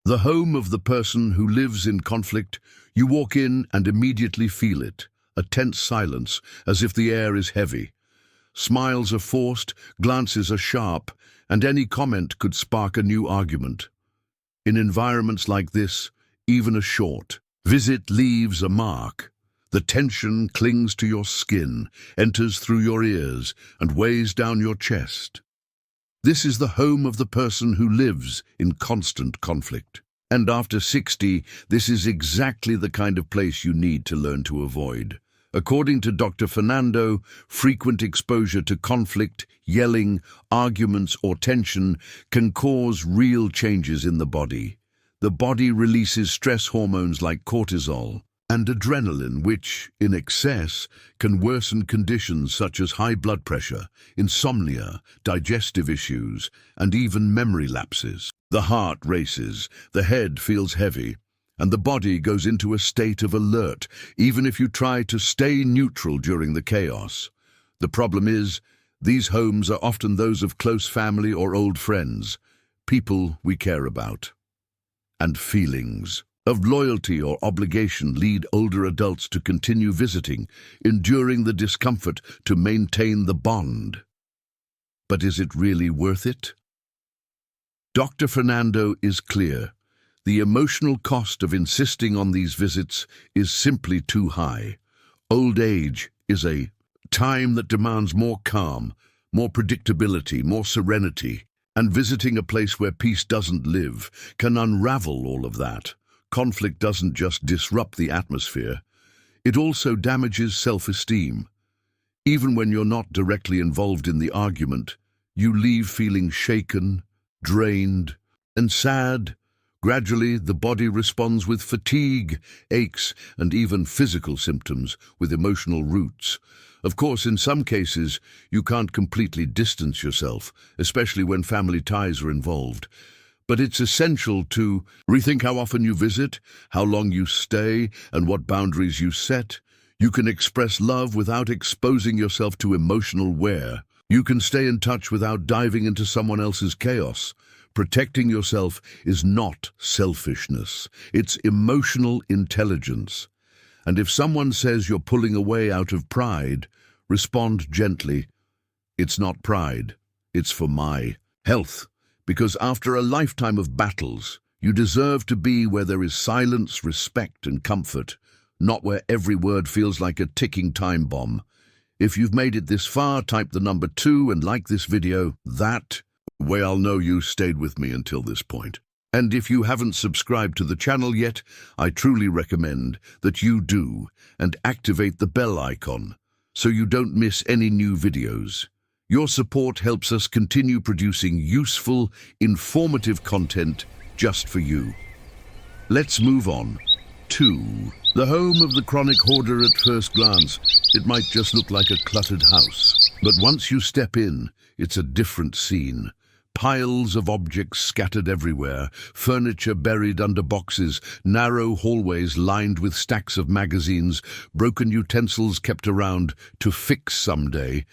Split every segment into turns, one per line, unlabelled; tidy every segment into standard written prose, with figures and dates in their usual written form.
The home of the person who lives in conflict. You walk in and immediately feel it, a tense silence, as if the air is heavy. Smiles are forced, glances are sharp, and any comment could spark a new argument. In environments like this, even a short visit leaves a mark. The tension clings to your skin, enters through your ears, and weighs down your chest. This is the home of the person who lives in constant conflict. And after 60, this is exactly the kind of place you need to learn to avoid. According to Dr. Fernando, frequent exposure to conflict, yelling, arguments, or tension can cause real changes in the body. The body releases stress hormones like cortisol and adrenaline, which, in excess, can worsen conditions such as high blood pressure, insomnia, digestive issues, and even memory lapses. The heart races, the head feels heavy, and the body goes into a state of alert, even if you try to stay neutral during the chaos. The problem is, these homes are often those of close family or old friends, people we care about. And feelings of loyalty or obligation lead older adults to continue visiting, enduring the discomfort to maintain the bond. But is it really worth it? Dr. Fernando is clear. The emotional cost of insisting on these visits is simply too high. Old age is a time that demands more calm, more predictability, more serenity, and visiting a place where peace doesn't live can unravel all of that. Conflict doesn't just disrupt the atmosphere, it also damages self-esteem. Even when you're not directly involved in the argument, you leave feeling shaken, drained, and sad. Gradually, the body responds with fatigue, aches, and even physical symptoms with emotional roots. Of course, in some cases, you can't completely distance yourself, especially when family ties are involved. But it's essential to rethink how often you visit, how long you stay, and what boundaries you set. You can express love without exposing yourself to emotional wear. You can stay in touch without diving into someone else's chaos. Protecting yourself is not selfishness, it's emotional intelligence. And if someone says you're pulling away out of pride, respond gently. It's not pride, it's for my health. Because after a lifetime of battles, you deserve to be where there is silence, respect, and comfort, not where every word feels like a ticking time bomb. If you've made it this far, type the number 2 and like this video. That way I'll know you stayed with me until this point. And if you haven't subscribed to the channel yet, I truly recommend that you do and activate the bell icon so you don't miss any new videos. Your support helps us continue producing useful, informative content just for you. Let's move on. 2. The home of the chronic hoarder. At first glance, it might just look like a cluttered house. But once you step in, it's a different scene. Piles of objects scattered everywhere, furniture buried under boxes, narrow hallways lined with stacks of magazines, broken utensils kept around to fix someday,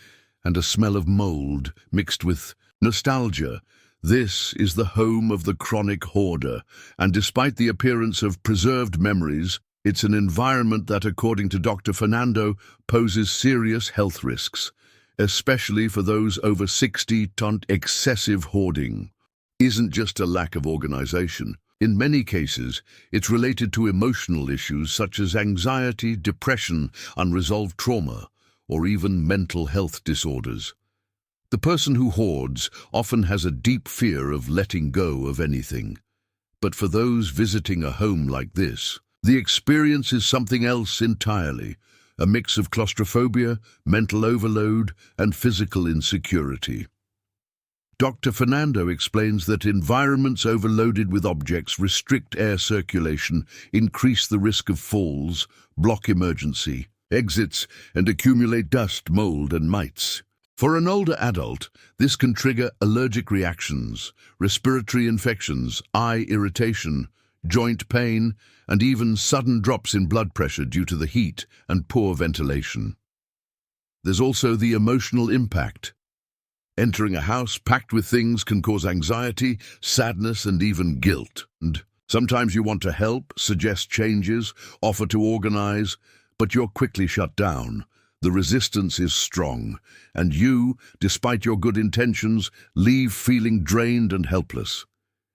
and a smell of mold mixed with nostalgia. This is the home of the chronic hoarder, and despite the appearance of preserved memories, it's an environment that, according to Dr. Fernando, poses serious health risks, especially for those over 60. Excessive hoarding isn't just a lack of organization. In many cases, it's related to emotional issues such as anxiety, depression, unresolved trauma, or even mental health disorders. The person who hoards often has a deep fear of letting go of anything. But for those visiting a home like this, the experience is something else entirely, a mix of claustrophobia, mental overload, and physical insecurity. Dr. Fernando explains that environments overloaded with objects restrict air circulation, increase the risk of falls, block emergency exits, and accumulate dust, mold, and mites. For an older adult, this can trigger allergic reactions, respiratory infections, eye irritation, joint pain, and even sudden drops in blood pressure due to the heat and poor ventilation. There's also the emotional impact. Entering a house packed with things can cause anxiety, sadness, and even guilt. And Sometimes you want to help, suggest changes, offer to organize, but you're quickly shut down. The resistance is strong, and you, despite your good intentions, leave feeling drained and helpless.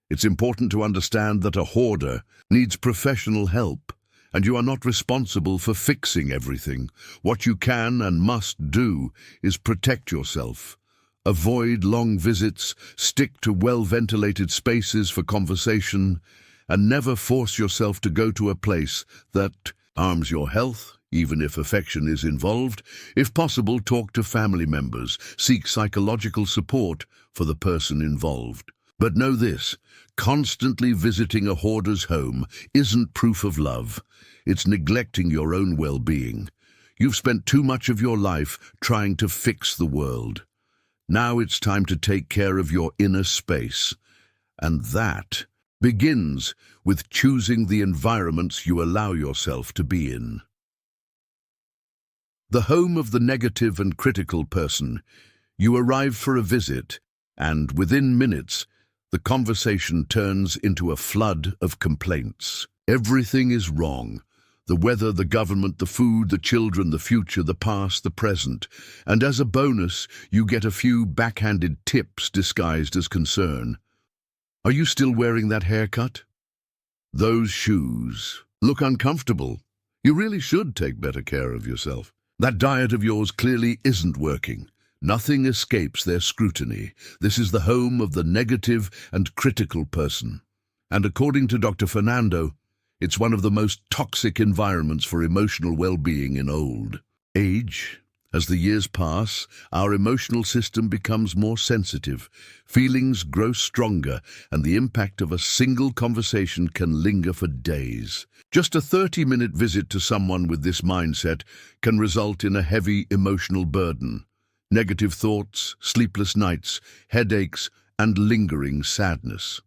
It's important to understand that a hoarder needs professional help, and you are not responsible for fixing everything. What you can and must do is protect yourself. Avoid long visits, stick to well-ventilated spaces for conversation, and never force yourself to go to a place that harms your health, even if affection is involved. If possible, talk to family members, seek psychological support for the person involved. But know this, constantly visiting a hoarder's home isn't proof of love. It's neglecting your own well-being. You've spent too much of your life trying to fix the world. Now it's time to take care of your inner space. And that begins with choosing the environments you allow yourself to be in. The home of the negative and critical person. You arrive for a visit, and within minutes, the conversation turns into a flood of complaints. Everything is wrong. The weather, the government, the food, the children, the future, the past, the present. And as a bonus, you get a few backhanded tips disguised as concern. Are you still wearing that haircut? Those shoes look uncomfortable. You really should take better care of yourself. That diet of yours clearly isn't working. Nothing escapes their scrutiny. This is the home of the negative and critical person. And according to Dr. Fernando, it's one of the most toxic environments for emotional well-being in old age. As the years pass, our emotional system becomes more sensitive. Feelings grow stronger, and the impact of a single conversation can linger for days. Just a 30-minute visit to someone with this mindset can result in a heavy emotional burden. Negative thoughts, sleepless nights, headaches, and lingering sadness.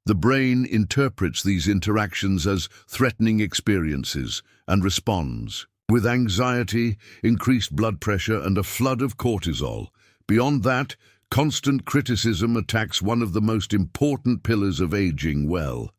The brain interprets these interactions as threatening experiences and responds with anxiety, increased blood pressure, and a flood of cortisol. Beyond that, constant criticism attacks one of the most important pillars of aging well: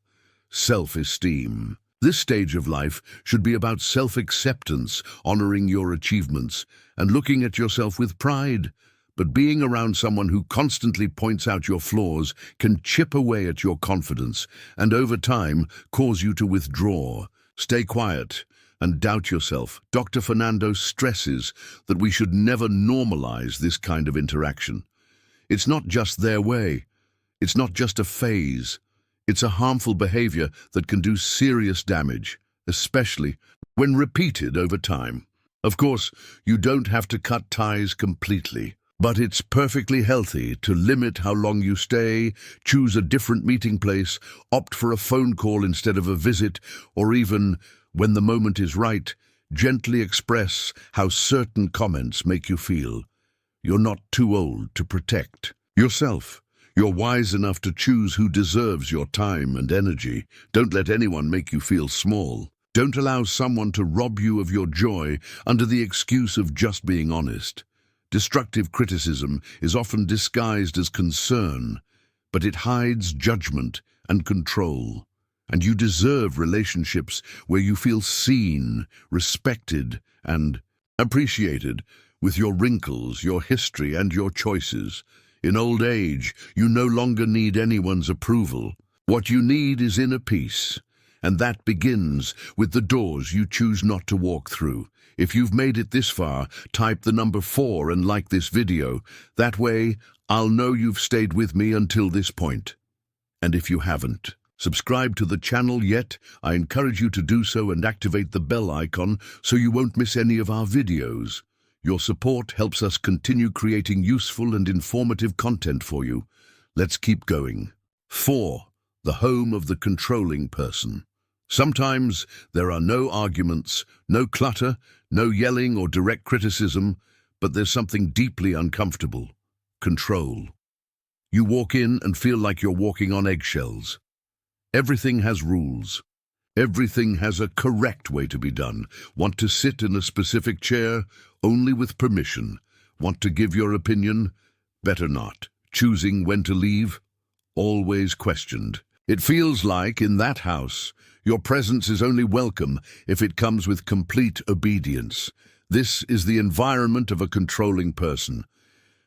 self-esteem. This stage of life should be about self-acceptance, honoring your achievements, and looking at yourself with pride. But being around someone who constantly points out your flaws can chip away at your confidence and over time cause you to withdraw, stay quiet, and doubt yourself. Dr. Fernando stresses that we should never normalize this kind of interaction. It's not just their way. It's not just a phase. It's a harmful behavior that can do serious damage, especially when repeated over time. Of course, you don't have to cut ties completely. But it's perfectly healthy to limit how long you stay, choose a different meeting place, opt for a phone call instead of a visit, or even, when the moment is right, gently express how certain comments make you feel. You're not too old to protect yourself. You're wise enough to choose who deserves your time and energy. Don't let anyone make you feel small. Don't allow someone to rob you of your joy under the excuse of just being honest. Destructive criticism is often disguised as concern, but it hides judgment and control. And you deserve relationships where you feel seen, respected, and appreciated with your wrinkles, your history, and your choices. In old age, you no longer need anyone's approval. What you need is inner peace, and that begins with the doors you choose not to walk through. If you've made it this far, type the number 4 and like this video. That way, I'll know you've stayed with me until this point. And if you haven't subscribed to the channel yet, I encourage you to do so and activate the bell icon so you won't miss any of our videos. Your support helps us continue creating useful and informative content for you. Let's keep going. 4. The home of the controlling person. Sometimes there are no arguments, no clutter, no yelling or direct criticism, but there's something deeply uncomfortable: control. You walk in and feel like you're walking on eggshells. Everything has rules. Everything has a correct way to be done. Want to sit in a specific chair? Only with permission. Want to give your opinion? Better not. Choosing when to leave? Always questioned. It feels like, in that house, your presence is only welcome if it comes with complete obedience. This is the environment of a controlling person.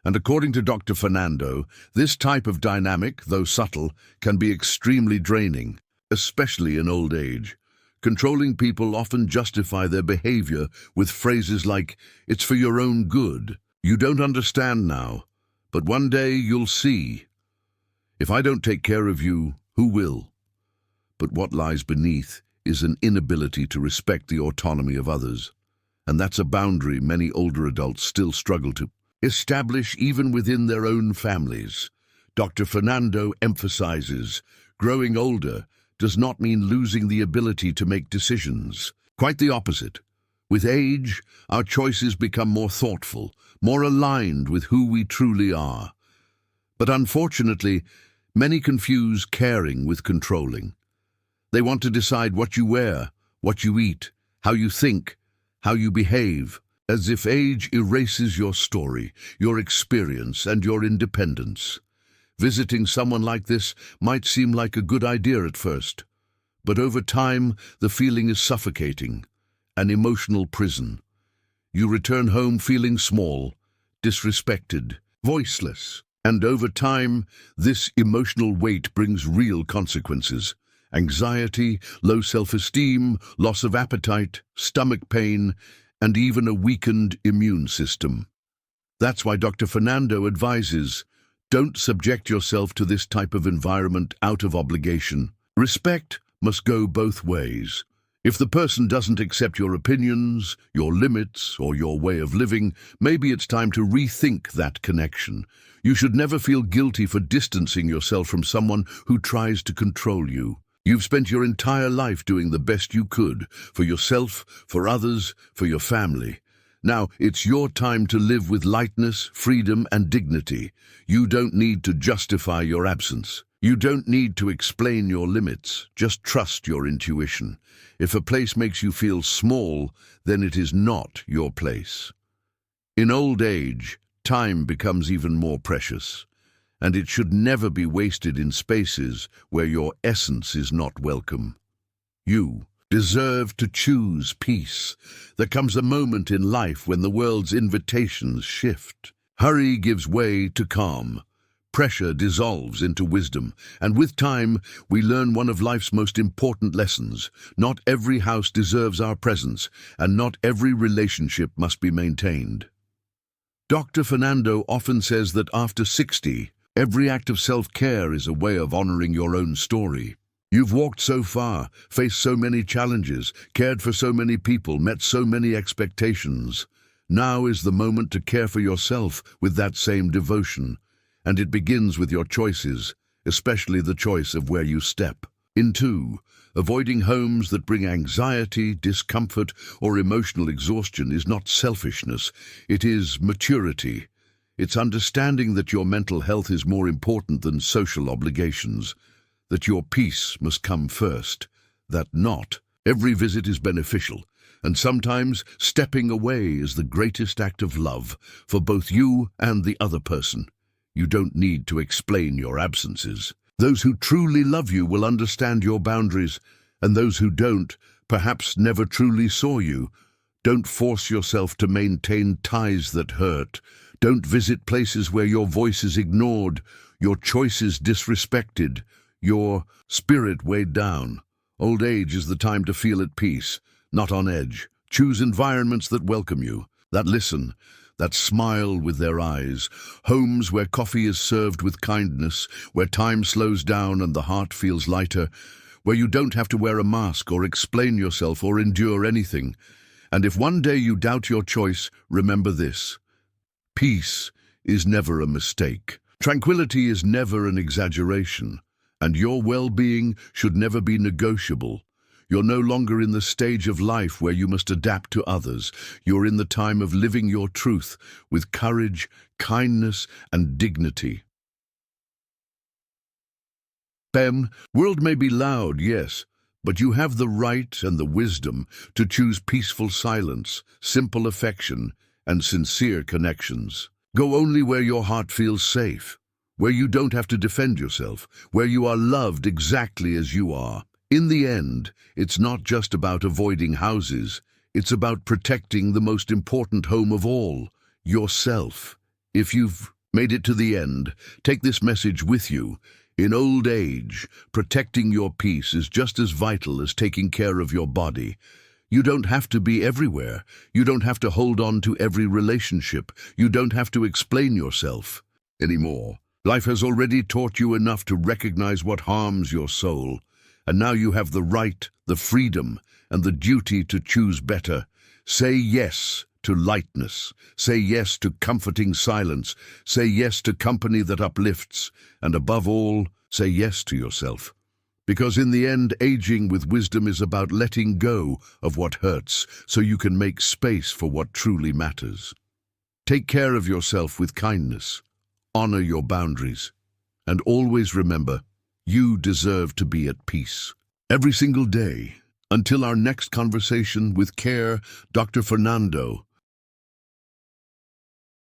And according to Dr. Fernando, this type of dynamic, though subtle, can be extremely draining, especially in old age. Controlling people often justify their behavior with phrases like, "It's for your own good. You don't understand now, but one day you'll see. If I don't take care of you, who will?" But what lies beneath is an inability to respect the autonomy of others. And that's a boundary many older adults still struggle to establish even within their own families. Dr. Fernando emphasizes, growing older does not mean losing the ability to make decisions. Quite the opposite. With age, our choices become more thoughtful, more aligned with who we truly are. But unfortunately, many confuse caring with controlling. They want to decide what you wear, what you eat, how you think, how you behave, as if age erases your story, your experience, and your independence. Visiting someone like this might seem like a good idea at first, but over time the feeling is suffocating, an emotional prison. You return home feeling small, disrespected, voiceless, and over time this emotional weight brings real consequences. Anxiety, low self-esteem, loss of appetite, stomach pain, and even a weakened immune system. That's why Dr. Fernando advises, don't subject yourself to this type of environment out of obligation. Respect must go both ways. If the person doesn't accept your opinions, your limits, or your way of living, maybe it's time to rethink that connection. You should never feel guilty for distancing yourself from someone who tries to control you. You've spent your entire life doing the best you could, for yourself, for others, for your family. Now, it's your time to live with lightness, freedom, and dignity. You don't need to justify your absence. You don't need to explain your limits. Just trust your intuition. If a place makes you feel small, then it is not your place. In old age, time becomes even more precious, and it should never be wasted in spaces where your essence is not welcome. You deserve to choose peace. There comes a moment in life when the world's invitations shift. Hurry gives way to calm. Pressure dissolves into wisdom, and with time, we learn one of life's most important lessons. Not every house deserves our presence, and not every relationship must be maintained. Dr. Fernando often says that after 60, every act of self-care is a way of honoring your own story. You've walked so far, faced so many challenges, cared for so many people, met so many expectations. Now is the moment to care for yourself with that same devotion. And it begins with your choices, especially the choice of where you step into. Avoiding homes that bring anxiety, discomfort, or emotional exhaustion is not selfishness, it is maturity. It's understanding that your mental health is more important than social obligations, that your peace must come first, that not every visit is beneficial, and sometimes stepping away is the greatest act of love for both you and the other person. You don't need to explain your absences. Those who truly love you will understand your boundaries, and those who don't, perhaps never truly saw you. Don't force yourself to maintain ties that hurt. Don't visit places where your voice is ignored, your choices disrespected, your spirit weighed down. Old age is the time to feel at peace, not on edge. Choose environments that welcome you, that listen, that smile with their eyes. Homes where coffee is served with kindness, where time slows down and the heart feels lighter, where you don't have to wear a mask or explain yourself or endure anything. And if one day you doubt your choice, remember this: peace is never a mistake. Tranquility is never an exaggeration. And your well-being should never be negotiable. You're no longer in the stage of life where you must adapt to others. You're in the time of living your truth with courage, kindness, and dignity. World may be loud, yes, but you have the right and the wisdom to choose peaceful silence, simple affection, and sincere connections. Go only where your heart feels safe. where you don't have to defend yourself, where you are loved exactly as you are. In the end, it's not just about avoiding houses, it's about protecting the most important home of all, yourself. If you've made it to the end, take this message with you. In old age, protecting your peace is just as vital as taking care of your body. You don't have to be everywhere. You don't have to hold on to every relationship. You don't have to explain yourself anymore. Life has already taught you enough to recognize what harms your soul. And now you have the right, the freedom, and the duty to choose better. Say yes to lightness. Say yes to comforting silence. Say yes to company that uplifts. And above all, say yes to yourself. Because in the end, aging with wisdom is about letting go of what hurts so you can make space for what truly matters. Take care of yourself with kindness. Honor your boundaries. And always remember, you deserve to be at peace. Every single day. Until our next conversation, with care, Dr. Fernando.